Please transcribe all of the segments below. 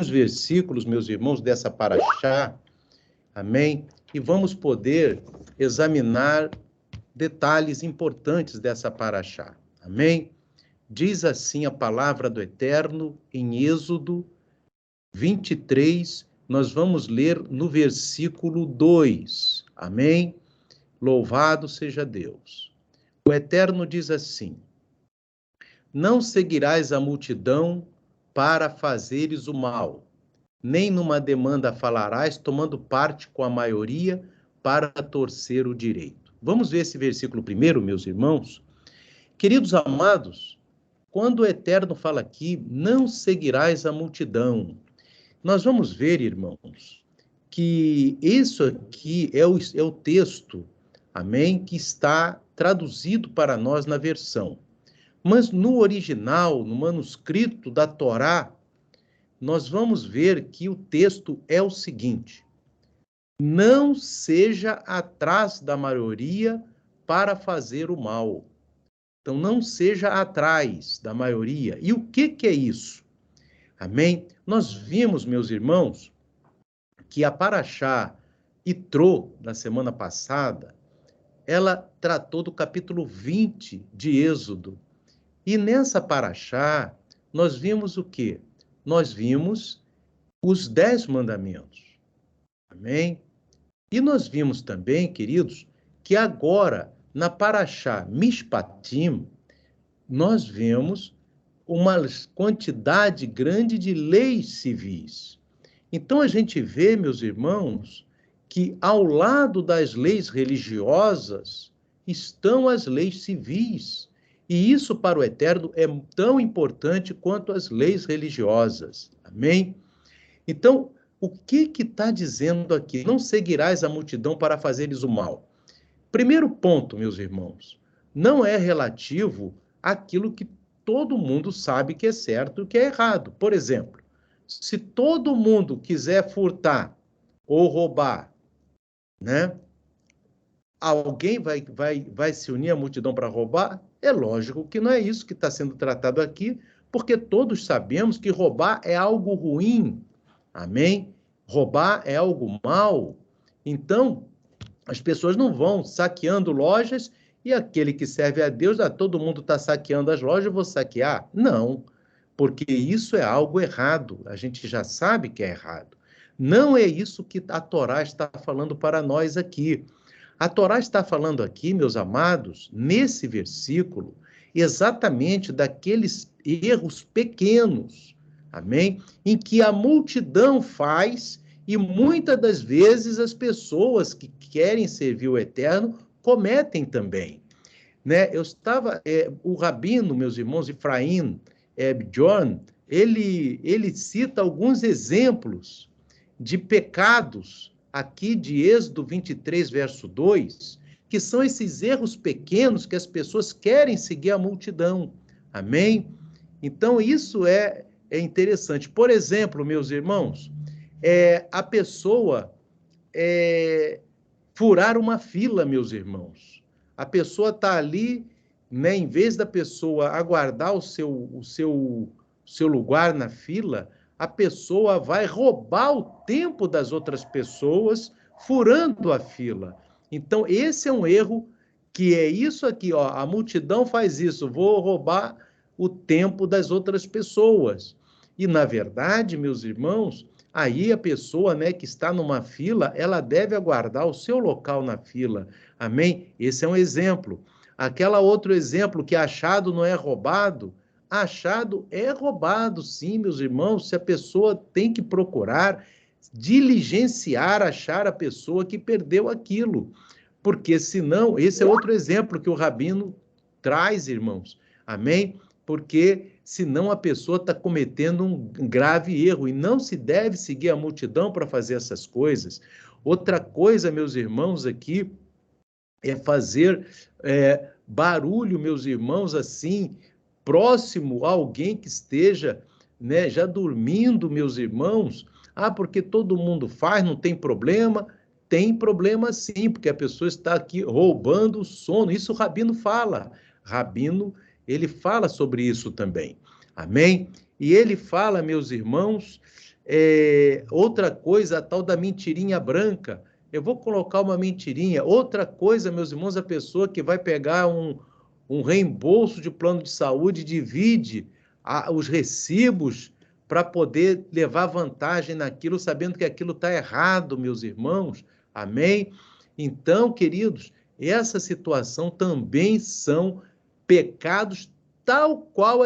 versículos, meus irmãos, dessa paraxá, amém? E vamos poder examinar detalhes importantes dessa paraxá, amém? Diz assim a palavra do Eterno em Êxodo 23, nós vamos ler no versículo 2, amém? Louvado seja Deus. O Eterno diz assim: não seguirás a multidão para fazeres o mal, nem numa demanda falarás, tomando parte com a maioria para torcer o direito. Vamos ver esse versículo primeiro, meus irmãos? Queridos amados, quando o Eterno fala aqui, não seguirás a multidão, nós vamos ver, irmãos, que isso aqui é o texto, amém, que está traduzido para nós na versão. Mas no original, no manuscrito da Torá, nós vamos ver que o texto é o seguinte: não seja atrás da maioria para fazer o mal. Então, não seja atrás da maioria. E o que é isso? Amém? Nós vimos, meus irmãos, que a Paraxá Itrô, na semana passada, ela tratou do capítulo 20 de Êxodo. E nessa Paraxá, nós vimos o quê? Nós vimos os 10 mandamentos. Amém? E nós vimos também, queridos, que agora, na Paraxá Mishpatim, nós vemos uma quantidade grande de leis civis. Então, a gente vê, meus irmãos, que ao lado das leis religiosas estão as leis civis. E isso, para o Eterno, é tão importante quanto as leis religiosas. Amém? Então, o que está dizendo aqui? Não seguirás a multidão para fazeres o mal. Primeiro ponto, meus irmãos, não é relativo àquilo que todo mundo sabe que é certo e que é errado. Por exemplo, se todo mundo quiser furtar ou roubar, né? Alguém vai se unir à multidão para roubar? É lógico que não é isso que está sendo tratado aqui, porque todos sabemos que roubar é algo ruim. Amém? Roubar é algo mal. Então, as pessoas não vão saqueando lojas e aquele que serve a Deus, todo mundo está saqueando as lojas, eu vou saquear? Não, porque isso é algo errado. A gente já sabe que é errado. Não é isso que a Torá está falando para nós aqui. A Torá está falando aqui, meus amados, nesse versículo, exatamente daqueles erros pequenos, amém? Em que a multidão faz e muitas das vezes as pessoas que querem servir o Eterno cometem também. Né? O rabino, meus irmãos, Efraim John, ele cita alguns exemplos de pecados aqui de Êxodo 23, verso 2, que são esses erros pequenos que as pessoas querem seguir a multidão. Amém? Então, isso é interessante. Por exemplo, meus irmãos, a pessoa furar uma fila, meus irmãos. A pessoa está ali, né, em vez da pessoa aguardar o seu lugar na fila, a pessoa vai roubar o tempo das outras pessoas, furando a fila. Então, esse é um erro que é isso aqui, ó, a multidão faz isso, vou roubar o tempo das outras pessoas. E, na verdade, meus irmãos, aí a pessoa, né, que está numa fila, ela deve aguardar o seu local na fila. Amém? Esse é um exemplo. Aquela outro exemplo, que achado não é roubado, achado é roubado, sim, meus irmãos, se a pessoa tem que procurar diligenciar, achar a pessoa que perdeu aquilo. Porque senão, esse é outro exemplo que o rabino traz, irmãos. Amém? Porque senão a pessoa está cometendo um grave erro e não se deve seguir a multidão para fazer essas coisas. Outra coisa, meus irmãos, aqui é fazer barulho, meus irmãos, assim, próximo a alguém que esteja, né, já dormindo, meus irmãos. Ah, porque todo mundo faz, não tem problema. Tem problema sim, porque a pessoa está aqui roubando o sono. Isso o Rabino fala. Rabino, ele fala sobre isso também. Amém? E ele fala, meus irmãos, Outra coisa, a tal da mentirinha branca. Eu vou colocar uma mentirinha. Outra coisa, meus irmãos, a pessoa que vai pegar um reembolso de plano de saúde, divide os recibos para poder levar vantagem naquilo, sabendo que aquilo está errado, meus irmãos. Amém? Então, queridos, essa situação também são pecados tal qual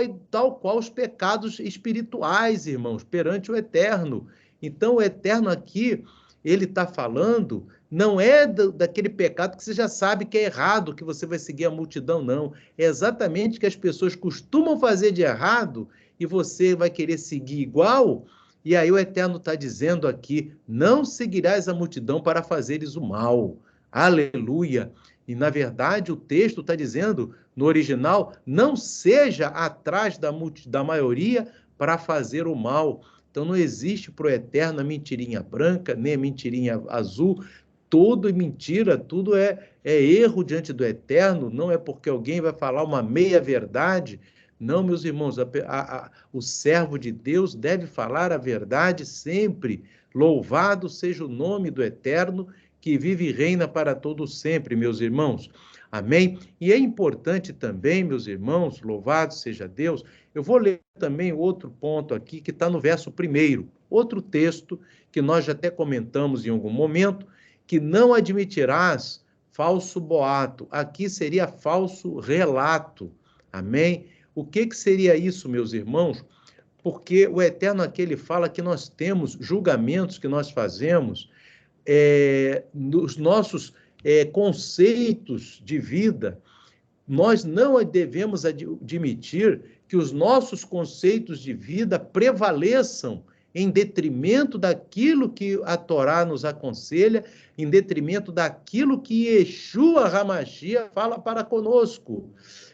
os pecados espirituais, irmãos, perante o Eterno. Então, o Eterno aqui, ele está falando, não é daquele pecado que você já sabe que é errado, que você vai seguir a multidão, não. É exatamente o que as pessoas costumam fazer de errado e você vai querer seguir igual. E aí o Eterno está dizendo aqui, não seguirás a multidão para fazeres o mal. Aleluia! E, na verdade, o texto está dizendo, no original, não seja atrás da maioria para fazer o mal. Então, não existe para o Eterno a mentirinha branca, nem a mentirinha azul. Tudo é mentira, tudo é erro diante do Eterno. Não é porque alguém vai falar uma meia-verdade. Não, meus irmãos, o servo de Deus deve falar a verdade sempre. Louvado seja o nome do Eterno, que vive e reina para todo sempre, meus irmãos. Amém? E é importante também, meus irmãos, louvado seja Deus, eu vou ler também outro ponto aqui, que está no verso 1º, outro texto que nós já até comentamos em algum momento, que não admitirás falso boato. Aqui seria falso relato. Amém? O que seria isso, meus irmãos? Porque o Eterno aqui, ele fala que nós temos julgamentos que nós fazemos nos nossos conceitos de vida. Nós não devemos admitir que os nossos conceitos de vida prevaleçam em detrimento daquilo que a Torá nos aconselha, em detrimento daquilo que Yeshua HaMashiach fala para conosco.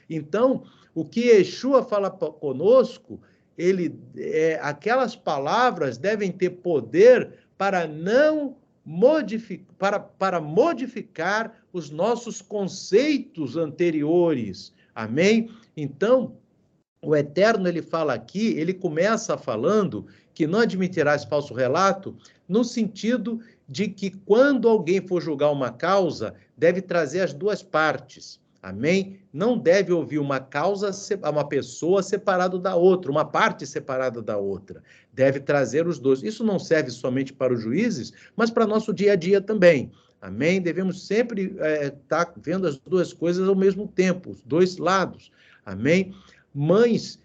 Então, o que Yeshua fala conosco, aquelas palavras devem ter poder para modificar os nossos conceitos anteriores. Amém? Então, o Eterno, ele fala aqui, ele começa falando que não admitirás falso relato, no sentido de que quando alguém for julgar uma causa, deve trazer as duas partes. Amém? Não deve ouvir uma pessoa separada da outra, uma parte separada da outra. Deve trazer os dois. Isso não serve somente para os juízes, mas para nosso dia a dia também. Amém? Devemos sempre estar vendo as duas coisas ao mesmo tempo, os dois lados. Amém? Mas,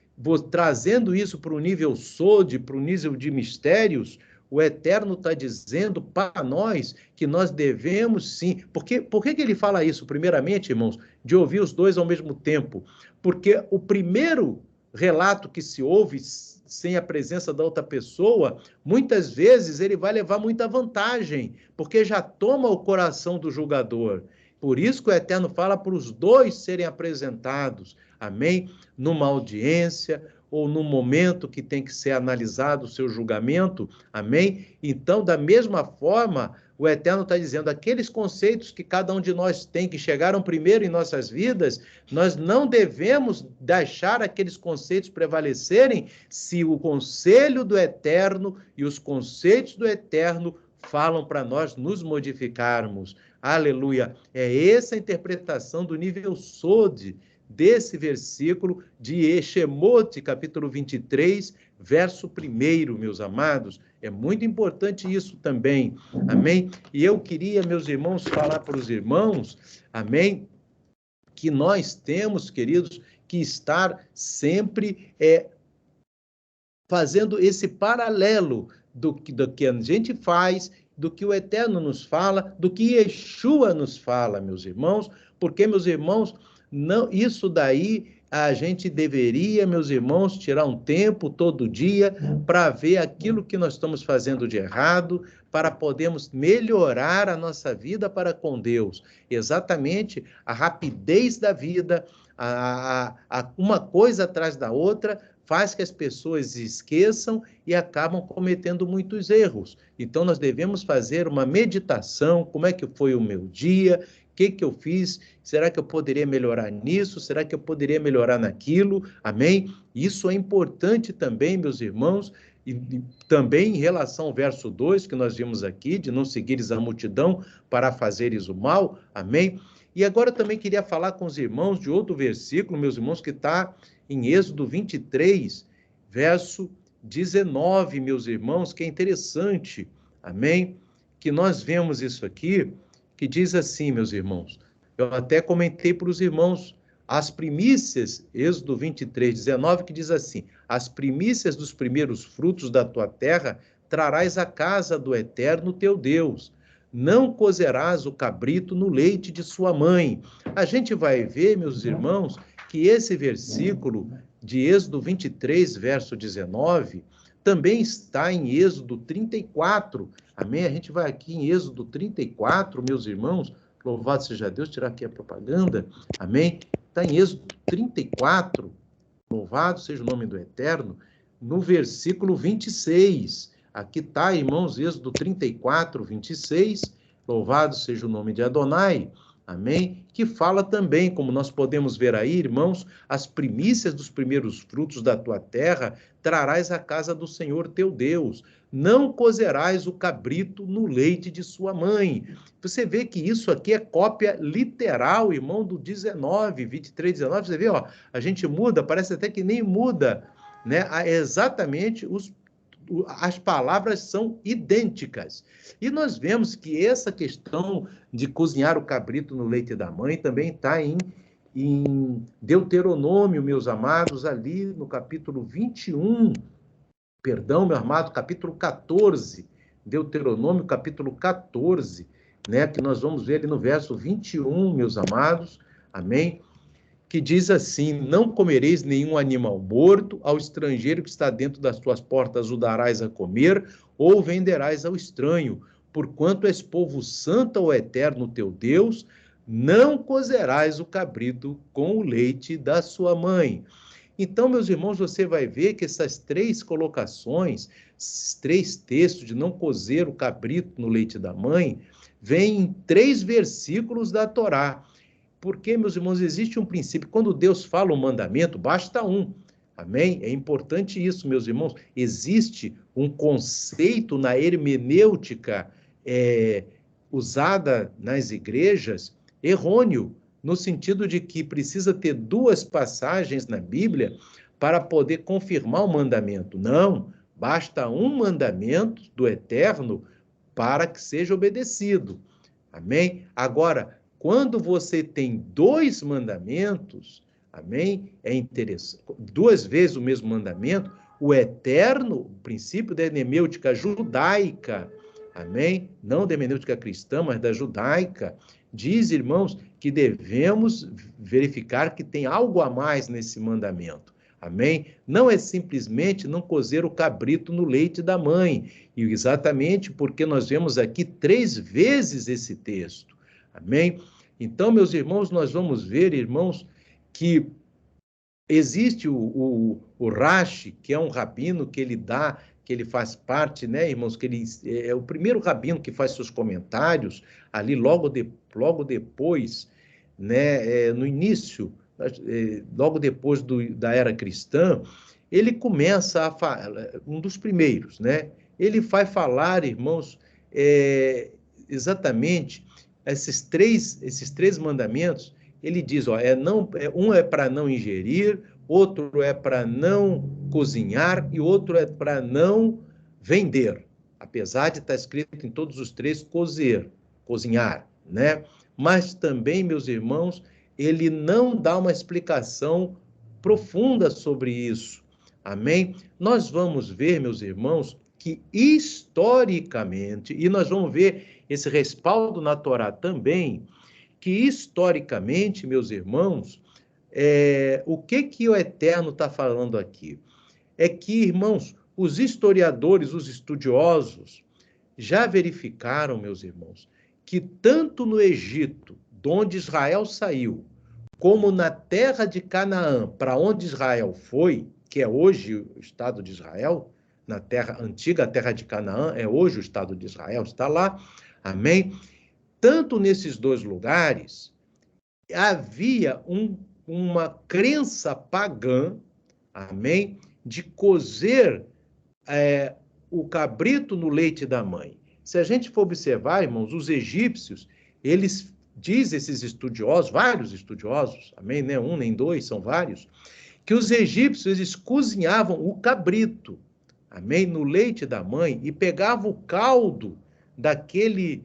trazendo isso para o nível sode, para o nível de mistérios, o Eterno está dizendo para nós que nós devemos sim. Por que ele fala isso? Primeiramente, irmãos, de ouvir os dois ao mesmo tempo. Porque o primeiro relato que se ouve sem a presença da outra pessoa, muitas vezes ele vai levar muita vantagem, porque já toma o coração do julgador. Por isso que o Eterno fala para os dois serem apresentados, amém? Numa audiência, ou no momento que tem que ser analisado o seu julgamento, amém? Então, da mesma forma, o Eterno está dizendo, aqueles conceitos que cada um de nós tem, que chegaram primeiro em nossas vidas, nós não devemos deixar aqueles conceitos prevalecerem se o conselho do Eterno e os conceitos do Eterno falam para nós nos modificarmos. Aleluia! É essa a interpretação do nível sode desse versículo de Shemot, capítulo 23, verso 1º, meus amados. É muito importante isso também, amém? E eu queria, meus irmãos, falar para os irmãos, amém? Que nós temos, queridos, que estar sempre fazendo esse paralelo do que a gente faz, do que o Eterno nos fala, do que Yeshua nos fala, meus irmãos, porque, meus irmãos, não, isso daí a gente deveria, meus irmãos, tirar um tempo todo dia para ver aquilo que nós estamos fazendo de errado, para podermos melhorar a nossa vida para com Deus. Exatamente a rapidez da vida, uma coisa atrás da outra, faz que as pessoas esqueçam e acabam cometendo muitos erros. Então, nós devemos fazer uma meditação, como é que foi o meu dia, o que eu fiz? Será que eu poderia melhorar nisso? Será que eu poderia melhorar naquilo? Amém? Isso é importante também, meus irmãos, E também em relação ao verso 2, que nós vimos aqui, de não seguires a multidão para fazeres o mal, amém? E agora eu também queria falar com os irmãos de outro versículo, meus irmãos, que está em Êxodo 23, verso 19, meus irmãos, que é interessante, amém? Que nós vemos isso aqui, que diz assim, meus irmãos, eu até comentei para os irmãos, as primícias, Êxodo 23, 19, que diz assim, as primícias dos primeiros frutos da tua terra trarás à casa do Eterno teu Deus. Não cozerás o cabrito no leite de sua mãe. A gente vai ver, meus irmãos, que esse versículo de Êxodo 23, verso 19, também está em Êxodo 34. Amém? A gente vai aqui em Êxodo 34, meus irmãos, louvado seja Deus, tirar aqui a propaganda. Amém? Está em Êxodo 34, louvado seja o nome do Eterno, no versículo 26. Aqui está, irmãos, Êxodo 34, 26, louvado seja o nome de Adonai, amém? Que fala também, como nós podemos ver aí, irmãos, as primícias dos primeiros frutos da tua terra trarás à casa do Senhor teu Deus. Não cozerás o cabrito no leite de sua mãe. Você vê que isso aqui é cópia literal, irmão, do 19, 23, 19. Você vê, ó, a gente muda, parece até que nem muda, né? Exatamente as palavras são idênticas. E nós vemos que essa questão de cozinhar o cabrito no leite da mãe também está em Deuteronômio, meus amados, ali no capítulo 21, perdão, meu amado, capítulo 14, Deuteronômio, capítulo 14, né, que nós vamos ver ali no verso 21, meus amados, amém? Que diz assim, não comereis nenhum animal morto, ao estrangeiro que está dentro das tuas portas o darás a comer, ou venderás ao estranho, porquanto és povo santo ao Eterno teu Deus, não cozerás o cabrito com o leite da sua mãe. Então, meus irmãos, você vai ver que essas três colocações, esses três textos de não cozer o cabrito no leite da mãe, vêm em 3 versículos da Torá. Porque, meus irmãos, existe um princípio, quando Deus fala um mandamento, basta um. Amém? É importante isso, meus irmãos. Existe um conceito na hermenêutica usada nas igrejas errôneo, no sentido de que precisa ter 2 passagens na Bíblia para poder confirmar o mandamento. Não, basta um mandamento do Eterno para que seja obedecido. Amém? Agora, quando você tem 2 mandamentos, amém? É interessante. 2 vezes o mesmo mandamento, o eterno, o princípio da hermenêutica judaica, amém? Não da hermenêutica cristã, mas da judaica, diz, irmãos, que devemos verificar que tem algo a mais nesse mandamento. Amém? Não é simplesmente não cozer o cabrito no leite da mãe. E exatamente porque nós vemos aqui 3 vezes esse texto. Amém? Então, meus irmãos, nós vamos ver, irmãos, que existe o Rashi, que é um rabino que ele faz parte, né, irmãos, que ele é o primeiro rabino que faz seus comentários ali logo depois, né, no início, logo depois da era cristã, ele começa a falar, um dos primeiros, né, ele vai falar, irmãos, exatamente esses três mandamentos. Ele diz, ó, um é para não ingerir, outro é para não cozinhar e outro é para não vender. Apesar de estar escrito em todos os 3 cozinhar, né? Mas também, meus irmãos, ele não dá uma explicação profunda sobre isso. Amém? Nós vamos ver, meus irmãos, que historicamente, e nós vamos ver esse respaldo na Torá também, que historicamente, meus irmãos, o que o Eterno está falando aqui? É que, irmãos, os historiadores, os estudiosos, já verificaram, meus irmãos, que tanto no Egito, de onde Israel saiu, como na terra de Canaã, para onde Israel foi, que é hoje o Estado de Israel, na terra antiga, a terra de Canaã, é hoje o Estado de Israel, está lá, amém? Tanto nesses 2 lugares, havia uma crença pagã, amém, de cozer o cabrito no leite da mãe. Se a gente for observar, irmãos, os egípcios, eles dizem, esses estudiosos, vários estudiosos, amém? Não é um nem dois, são vários, que os egípcios, eles cozinhavam o cabrito, amém? No leite da mãe, e pegavam o caldo daquele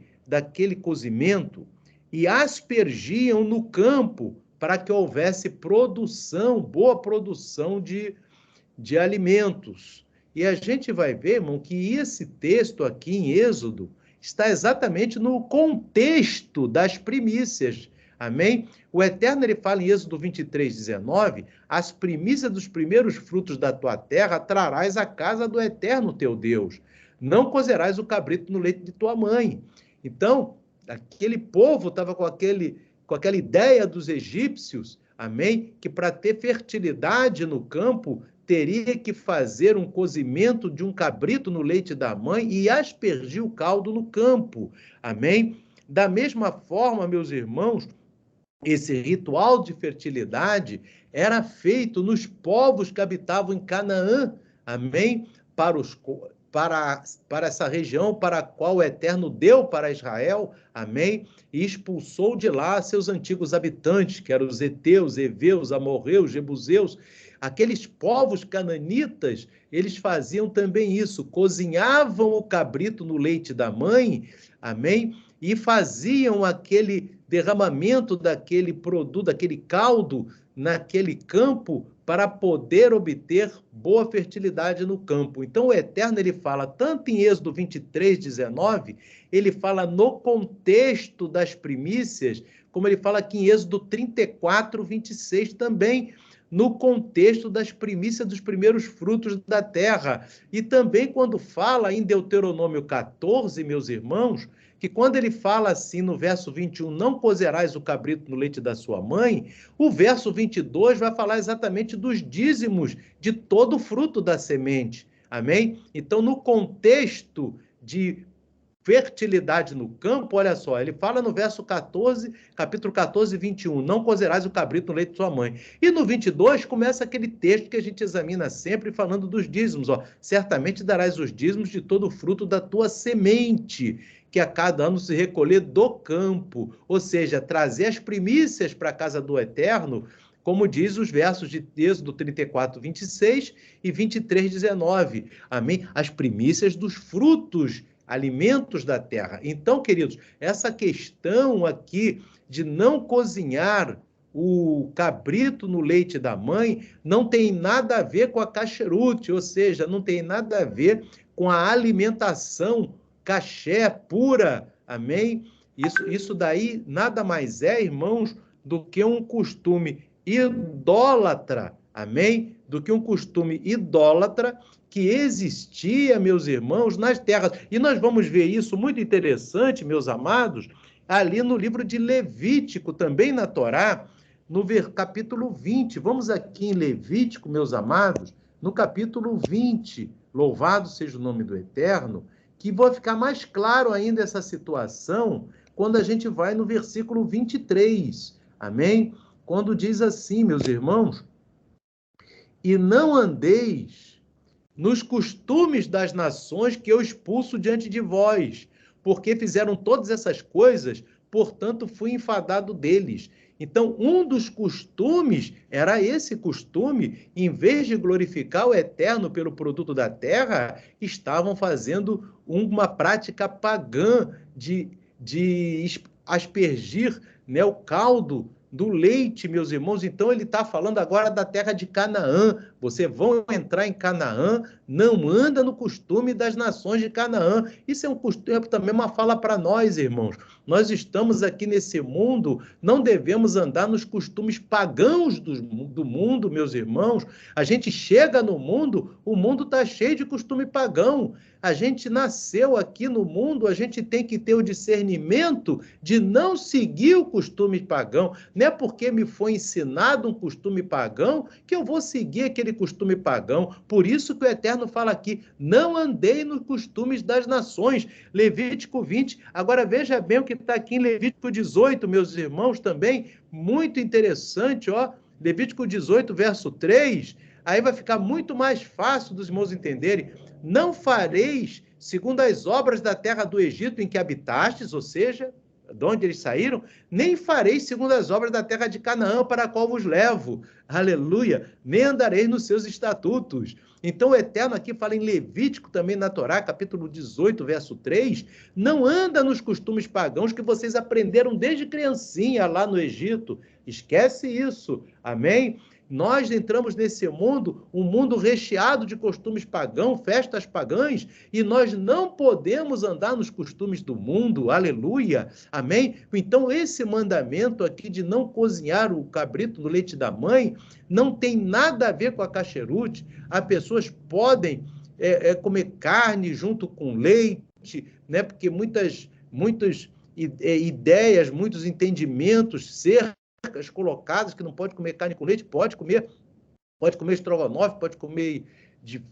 cozimento e aspergiam no campo para que houvesse produção, boa produção de alimentos. E a gente vai ver, irmão, que esse texto aqui em Êxodo está exatamente no contexto das primícias. Amém? O Eterno, ele fala em Êxodo 23, 19, as primícias dos primeiros frutos da tua terra trarás à casa do Eterno teu Deus. Não cozerás o cabrito no leite de tua mãe. Então, aquele povo estava com aquela ideia dos egípcios, amém? Que para ter fertilidade no campo, teria que fazer um cozimento de um cabrito no leite da mãe e aspergir o caldo no campo. Amém? Da mesma forma, meus irmãos, esse ritual de fertilidade era feito nos povos que habitavam em Canaã. Amém? Para essa região para a qual o Eterno deu para Israel, amém? E expulsou de lá seus antigos habitantes, que eram os heteus, heveus, amorreus, jebuseus. Aqueles povos cananitas, eles faziam também isso, cozinhavam o cabrito no leite da mãe, amém? E faziam aquele derramamento daquele produto, daquele caldo, naquele campo, para poder obter boa fertilidade no campo. Então, o Eterno, ele fala, tanto em Êxodo 23, 19, ele fala no contexto das primícias, como ele fala aqui em Êxodo 34, 26 também, no contexto das primícias dos primeiros frutos da terra. E também quando fala em Deuteronômio 14, meus irmãos, que quando ele fala assim no verso 21, não cozerás o cabrito no leite da sua mãe, o verso 22 vai falar exatamente dos dízimos de todo o fruto da semente. Amém? Então, no contexto de fertilidade no campo, olha só, ele fala no verso 14, capítulo 14, 21, não cozerás o cabrito no leite de sua mãe. E no 22 começa aquele texto que a gente examina sempre falando dos dízimos, ó, certamente darás os dízimos de todo o fruto da tua semente, que a cada ano se recolher do campo, ou seja, trazer as primícias para a casa do Eterno, como diz os versos de Êxodo 34, 26 e 23, 19. Amém? As primícias dos frutos, alimentos da terra. Então, queridos, essa questão aqui de não cozinhar o cabrito no leite da mãe não tem nada a ver com a kasherut, ou seja, não tem nada a ver com a alimentação caché pura, amém? Isso daí nada mais é, irmãos, do que um costume idólatra, amém? Do que um costume idólatra que existia, meus irmãos, nas terras. E nós vamos ver isso muito interessante, meus amados, ali no livro de Levítico, também na Torá, no capítulo 20. Vamos aqui em Levítico, meus amados, no capítulo 20. Louvado seja o nome do Eterno, que vai ficar mais claro ainda essa situação quando a gente vai no versículo 23. Amém? Quando diz assim, meus irmãos, e não andeis nos costumes das nações que eu expulso diante de vós, porque fizeram todas essas coisas, portanto fui enfadado deles. Então, um dos costumes era esse costume, em vez de glorificar o Eterno pelo produto da terra, estavam fazendo uma prática pagã de aspergir, né, o caldo do leite, meus irmãos. Então, ele está falando agora da terra de Canaã. Vocês vão entrar em Canaã, não anda no costume das nações de Canaã. Isso é um costume, também uma fala para nós, irmãos. Nós estamos aqui nesse mundo, não devemos andar nos costumes pagãos do mundo, meus irmãos. A gente chega no mundo, o mundo está cheio de costume pagão. A gente nasceu aqui no mundo, a gente tem que ter o discernimento de não seguir o costume pagão. Não é porque me foi ensinado um costume pagão que eu vou seguir aquele costume pagão. Por isso que o Eterno fala aqui, não andei nos costumes das nações. Levítico 20. Agora veja bem o que está aqui em Levítico 18, meus irmãos, também. Muito interessante, ó. Levítico 18, verso 3. Aí vai ficar muito mais fácil dos irmãos entenderem. não fareis segundo as obras da terra do Egito em que habitastes, ou seja, de onde eles saíram, nem fareis segundo as obras da terra de Canaã, para a qual vos levo. Aleluia! Nem andareis nos seus estatutos. Então o Eterno aqui fala em Levítico, também na Torá, capítulo 18, verso 3, não anda nos costumes pagãos que vocês aprenderam desde criancinha lá no Egito. Esquece isso. Amém? Nós entramos nesse mundo, um mundo recheado de costumes pagãos, festas pagãs, e nós não podemos andar nos costumes do mundo, aleluia, amém? Então, esse mandamento aqui de não cozinhar o cabrito no leite da mãe, não tem nada a ver com a kasherut. As pessoas podem comer carne junto com leite, né? Porque muitas ideias, muitos entendimentos colocadas que não pode comer carne com leite, pode comer estrogonofe, pode comer de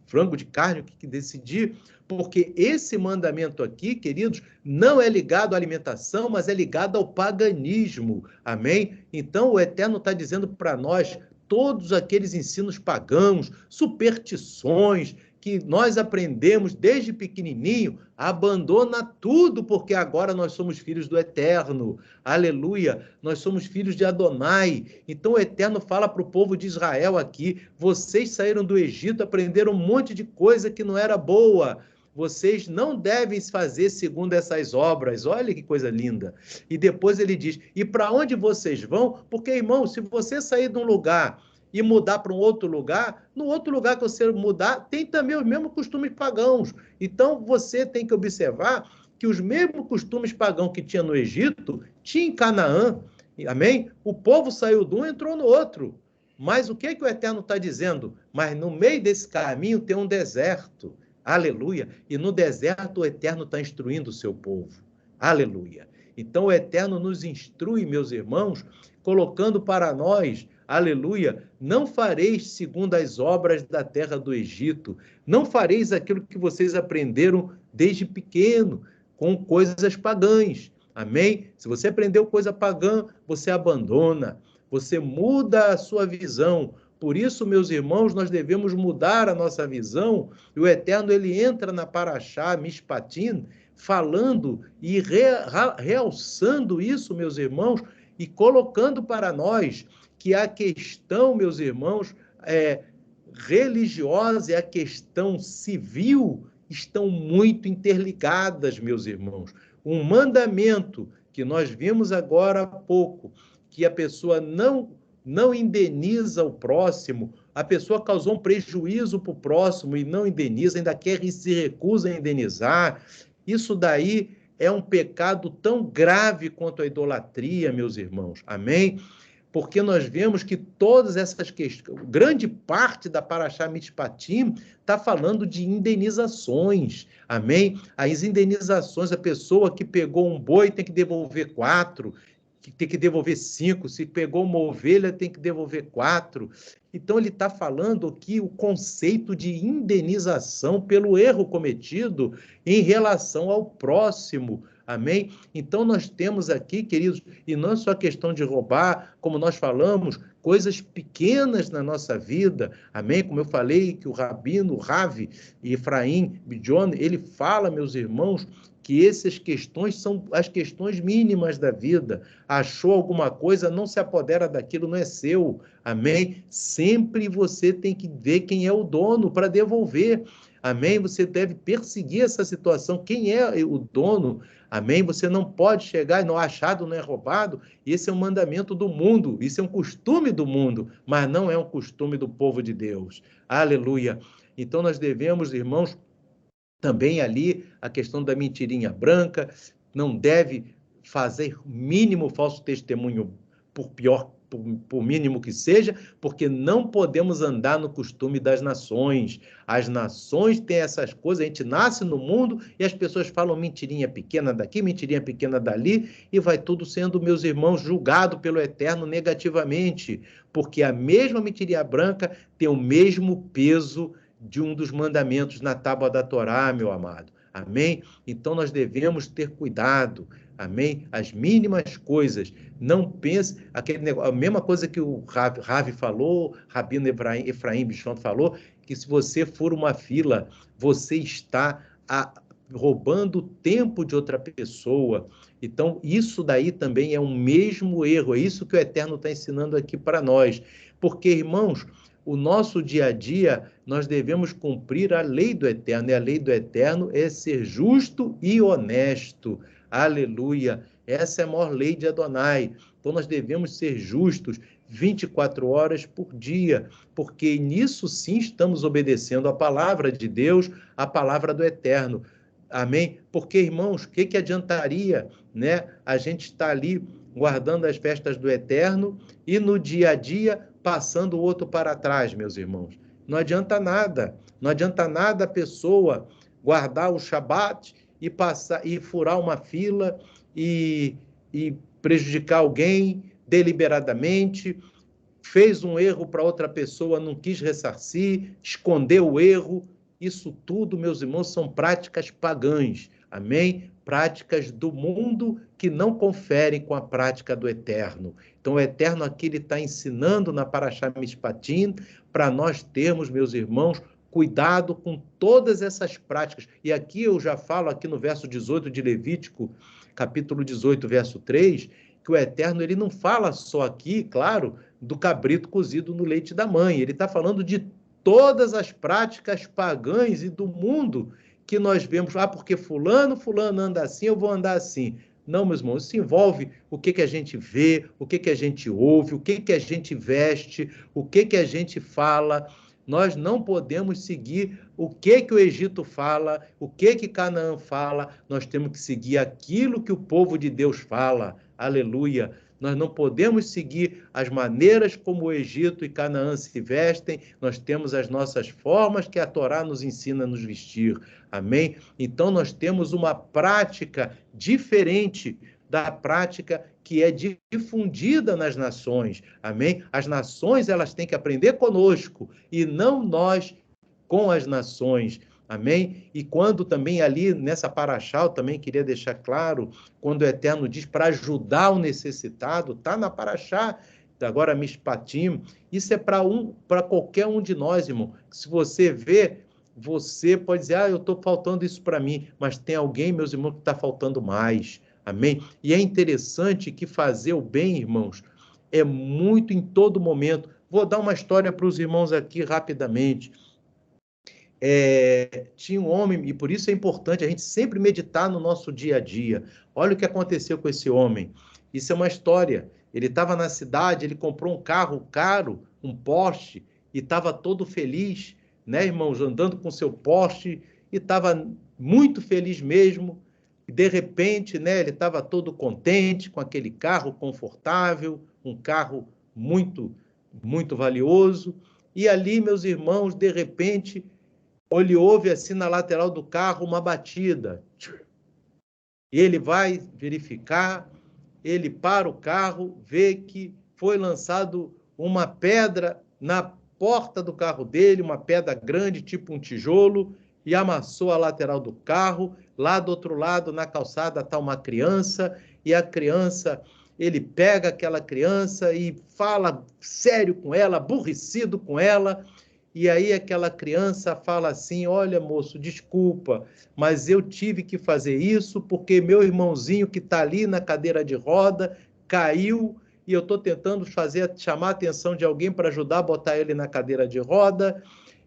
frango, de carne, o que decidir, porque esse mandamento aqui, queridos, não é ligado à alimentação, mas é ligado ao paganismo, amém? Então o Eterno está dizendo para nós, todos aqueles ensinos pagãos, superstições, que nós aprendemos desde pequenininho, abandona tudo, porque agora nós somos filhos do Eterno. Aleluia! Nós somos filhos de Adonai. Então o Eterno fala para o povo de Israel aqui, vocês saíram do Egito, aprenderam um monte de coisa que não era boa. Vocês não devem fazer segundo essas obras. Olha que coisa linda. E depois ele diz, e para onde vocês vão? Porque, irmão, se você sair de um lugar e mudar para um outro lugar, no outro lugar que você mudar, tem também os mesmos costumes pagãos. Então, você tem que observar que os mesmos costumes pagãos que tinha no Egito, tinha em Canaã, amém? O povo saiu de um e entrou no outro. Mas o que é que o Eterno está dizendo? Mas no meio desse caminho tem um deserto. Aleluia. E no deserto o Eterno está instruindo o seu povo. Aleluia. Então o Eterno nos instrui, meus irmãos, colocando para nós, aleluia, não fareis segundo as obras da terra do Egito, não fareis aquilo que vocês aprenderam desde pequeno, com coisas pagãs, amém? Se você aprendeu coisa pagã, você abandona, você muda a sua visão. Por isso, meus irmãos, nós devemos mudar a nossa visão, e o Eterno, ele entra na Parashá Mishpatim, falando e realçando isso, meus irmãos, e colocando para nós que a questão, meus irmãos, religiosa e a questão civil estão muito interligadas, meus irmãos. Um mandamento que nós vimos agora há pouco, que a pessoa não indeniza o próximo, a pessoa causou um prejuízo para o próximo e não indeniza, ainda quer e se recusa a indenizar. Isso daí é um pecado tão grave quanto a idolatria, meus irmãos. Amém? Porque nós vemos que todas essas questões, grande parte da Parashá Mishpatim está falando de indenizações, amém? As indenizações, a pessoa que pegou um boi tem que devolver 4, tem que devolver 5, se pegou uma ovelha tem que devolver 4. Então ele está falando aqui o conceito de indenização pelo erro cometido em relação ao próximo, amém? Então nós temos aqui, queridos, e não é só questão de roubar, como nós falamos, coisas pequenas na nossa vida, amém? Como eu falei, que o Rabino, Ravi e Efraim Bijon, ele fala, meus irmãos, que essas questões são as questões mínimas da vida. Achou alguma coisa, não se apodera daquilo, não é seu, amém? Sempre você tem que ver quem é o dono para devolver, amém? Você deve perseguir essa situação, quem é o dono, amém? Você não pode chegar e não achado, não é roubado. Esse é um mandamento do mundo, isso é um costume do mundo, mas não é um costume do povo de Deus. Aleluia. Então nós devemos, irmãos, também ali a questão da mentirinha branca, não deve fazer mínimo falso testemunho, por mínimo que seja, porque não podemos andar no costume das nações. As nações têm essas coisas, a gente nasce no mundo e as pessoas falam mentirinha pequena daqui, mentirinha pequena dali, e vai tudo sendo, meus irmãos, julgado pelo Eterno negativamente, porque a mesma mentirinha branca tem o mesmo peso de um dos mandamentos na tábua da Torá, meu amado. Amém? Então nós devemos ter cuidado. Amém? As mínimas coisas. Não pense aquele negócio, a mesma coisa que o Ravi falou, Rabino Efraim Bichon falou, que se você for uma fila, você está roubando o tempo de outra pessoa. Então, isso daí também é um mesmo erro. É isso que o Eterno está ensinando aqui para nós. Porque, irmãos, o nosso dia a dia, nós devemos cumprir a lei do Eterno. E a lei do Eterno é ser justo e honesto. Aleluia! Essa é a maior lei de Adonai. Então, nós devemos ser justos 24 horas por dia, porque nisso sim estamos obedecendo a palavra de Deus, a palavra do Eterno. Amém? Porque, irmãos, o que adiantaria, né? A gente está ali guardando as festas do Eterno e no dia a dia passando o outro para trás, meus irmãos. Não adianta nada. Não adianta nada a pessoa guardar o Shabat e passar e furar uma fila e prejudicar alguém deliberadamente, fez um erro para outra pessoa, não quis ressarcir, escondeu o erro. Isso tudo, meus irmãos, são práticas pagãs, amém? Práticas do mundo que não conferem com a prática do Eterno. Então, o Eterno aqui ele está ensinando na Parashá Mishpatim para nós termos, meus irmãos, cuidado com todas essas práticas. E aqui eu já falo, aqui no verso 18 de Levítico, capítulo 18, verso 3, que o Eterno ele não fala só aqui, claro, do cabrito cozido no leite da mãe. Ele está falando de todas as práticas pagãs e do mundo que nós vemos. Porque fulano anda assim, eu vou andar assim. Não, meus irmãos, isso envolve o que a gente vê, o que a gente ouve, o que a gente veste, o que a gente fala. Nós não podemos seguir o que o Egito fala, o que Canaã fala. Nós temos que seguir aquilo que o povo de Deus fala. Aleluia! Nós não podemos seguir as maneiras como o Egito e Canaã se vestem, nós temos as nossas formas que a Torá nos ensina a nos vestir. Amém? Então, nós temos uma prática diferente da prática que é difundida nas nações. Amém? As nações, elas têm que aprender conosco e não nós com as nações. Amém? E quando também ali nessa paraxá, eu também queria deixar claro, quando o Eterno diz para ajudar o necessitado, está na paraxá, agora Mishpatim, isso é para qualquer um de nós, irmão. Se você vê, você pode dizer, eu estou faltando isso para mim, mas tem alguém, meus irmãos, que está faltando mais. Amém? E é interessante que fazer o bem, irmãos, é muito em todo momento. Vou dar uma história para os irmãos aqui rapidamente. Tinha um homem, e por isso é importante a gente sempre meditar no nosso dia a dia. Olha o que aconteceu com esse homem. Isso é uma história. Ele estava na cidade, ele comprou um carro caro, um Porsche, e estava todo feliz, né, irmãos, andando com seu Porsche, e estava muito feliz mesmo. E de repente, né, ele estava todo contente com aquele carro confortável, um carro muito, muito valioso. E ali, meus irmãos, de repente, ele ouve assim na lateral do carro uma batida. Ele vai verificar, ele para o carro, vê que foi lançado uma pedra na porta do carro dele, uma pedra grande, tipo um tijolo, e amassou a lateral do carro. Lá do outro lado, na calçada, está uma criança, e a criança, ele pega aquela criança e fala sério com ela, aborrecido com ela. E aí aquela criança fala assim, olha, moço, desculpa, mas eu tive que fazer isso porque meu irmãozinho que está ali na cadeira de roda caiu e eu estou tentando chamar a atenção de alguém para ajudar a botar ele na cadeira de roda.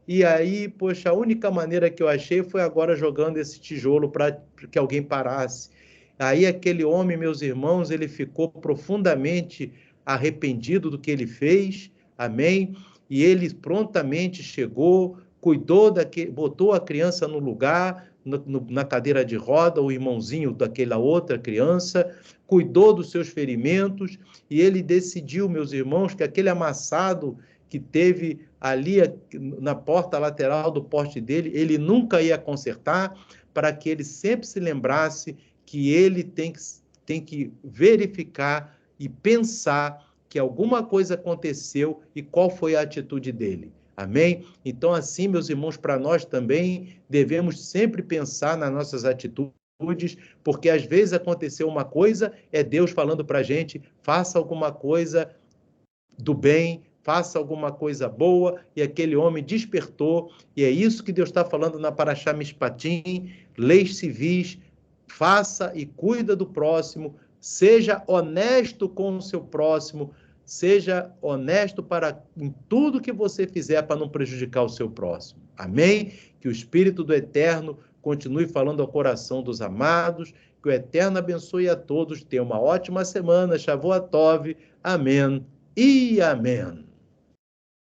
E aí, poxa, a única maneira que eu achei foi agora jogando esse tijolo para que alguém parasse. Aí aquele homem, meus irmãos, ele ficou profundamente arrependido do que ele fez, amém? E ele prontamente chegou, cuidou botou a criança no lugar, na cadeira de roda, o irmãozinho daquela outra criança, cuidou dos seus ferimentos, e ele decidiu, meus irmãos, que aquele amassado que teve ali na porta lateral do Porsche dele, ele nunca ia consertar, para que ele sempre se lembrasse que ele tem que verificar e pensar que alguma coisa aconteceu e qual foi a atitude dele. Amém? Então, assim, meus irmãos, para nós também devemos sempre pensar nas nossas atitudes, porque às vezes aconteceu uma coisa, é Deus falando para a gente, faça alguma coisa do bem, faça alguma coisa boa, e aquele homem despertou, e é isso que Deus está falando na Parashá Mishpatim, leis civis, faça e cuida do próximo, seja honesto com o seu próximo, seja honesto em tudo que você fizer para não prejudicar o seu próximo. Amém? Que o Espírito do Eterno continue falando ao coração dos amados, que o Eterno abençoe a todos, tenha uma ótima semana, Shavuot Tov, amém e amém.